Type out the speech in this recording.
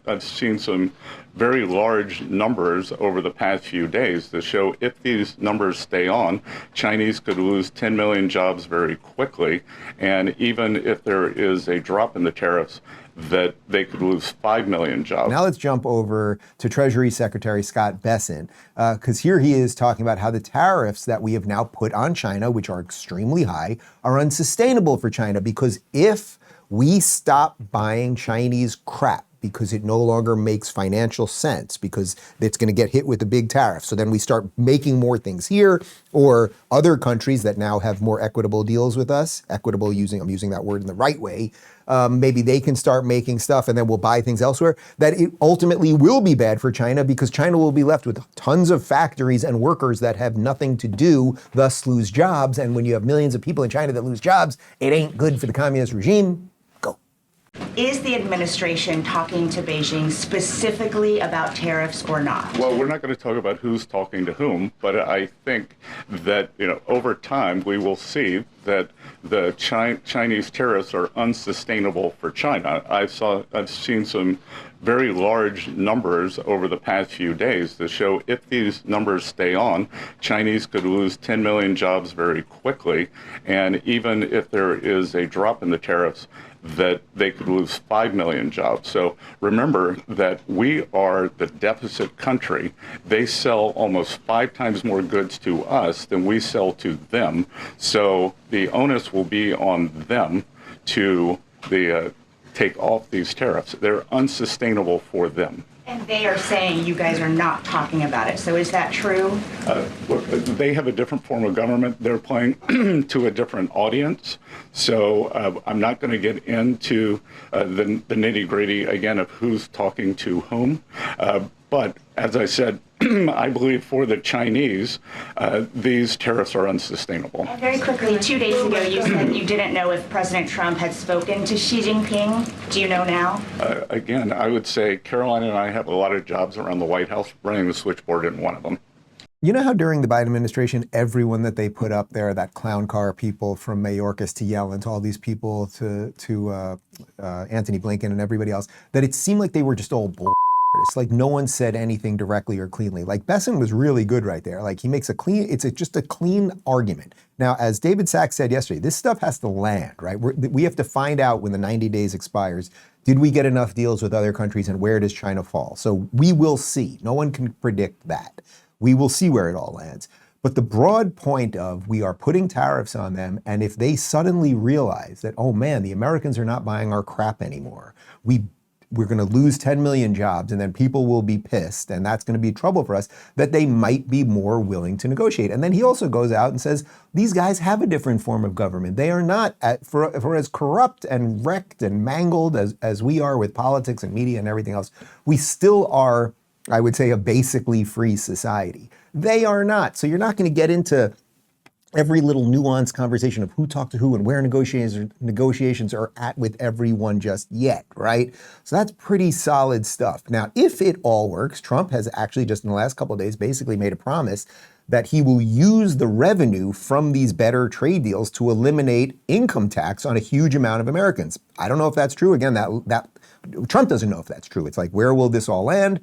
I've seen some very large numbers over the past few days that show if these numbers stay on, Chinese could lose 10 million jobs very quickly. And even if there is a drop in the tariffs, that they could lose 5 million jobs. Now let's jump over to Treasury Secretary Scott Bessent, because here he is talking about how the tariffs that we have now put on China, which are extremely high, are unsustainable for China, because if we stop buying Chinese crap because it no longer makes financial sense, because it's going to get hit with a big tariff. So then we start making more things here, or other countries that now have more equitable deals with us, equitable I'm using that word in the right way, maybe they can start making stuff and then we'll buy things elsewhere, that it ultimately will be bad for China, because China will be left with tons of factories and workers that have nothing to do, thus lose jobs. And when you have millions of people in China that lose jobs, it ain't good for the communist regime. Is the administration talking to Beijing specifically about tariffs or not? Well, we're not going to talk about who's talking to whom, but I think that, over time we will see that the Chinese tariffs are unsustainable for China. I've seen some very large numbers over the past few days that show if these numbers stay on, Chinese could lose 10 million jobs very quickly. And even if there is a drop in the tariffs, that they could lose 5 million jobs. So remember that we are the deficit country. They sell almost 5 times more goods to us than we sell to them. So the onus will be on them to take off these tariffs. They're unsustainable for them. And they are saying you guys are not talking about it. So is that true? Look, they have a different form of government. They're playing to a different audience. So I'm not going to get into the nitty-gritty, again, of who's talking to whom. But as I said, I believe for the Chinese, these tariffs are unsustainable. And very quickly, 2 days ago, you said you didn't know if President Trump had spoken to Xi Jinping. Do you know now? Again, I would say Caroline and I have a lot of jobs around the White House. Running the switchboard isn't one of them. You know how during the Biden administration, everyone that they put up there, that clown car people from Mayorkas to Yellen to all these people to Anthony Blinken and everybody else, that it seemed like they were just all bull. It's like no one said anything directly or cleanly. Like Bessent was really good right there. Like he makes just a clean argument. Now, as David Sachs said yesterday, this stuff has to land, right? We have to find out when the 90 days expires, did we get enough deals with other countries and where does China fall? So we will see. No one can predict that. We will see where it all lands. But the broad point of we are putting tariffs on them, and if they suddenly realize that, oh man, the Americans are not buying our crap anymore, we're going to lose 10 million jobs and then people will be pissed and that's going to be trouble for us, that they might be more willing to negotiate. And then he also goes out and says, these guys have a different form of government. They are not, for as corrupt and wrecked and mangled as we are with politics and media and everything else, we still are, I would say, a basically free society. They are not. So you're not going to get into every little nuanced conversation of who talked to who and where negotiations are at with everyone just yet, right? So that's pretty solid stuff. Now, if it all works, Trump has actually just in the last couple of days basically made a promise that he will use the revenue from these better trade deals to eliminate income tax on a huge amount of Americans. I don't know if that's true. Again, that Trump doesn't know if that's true. It's like, where will this all land?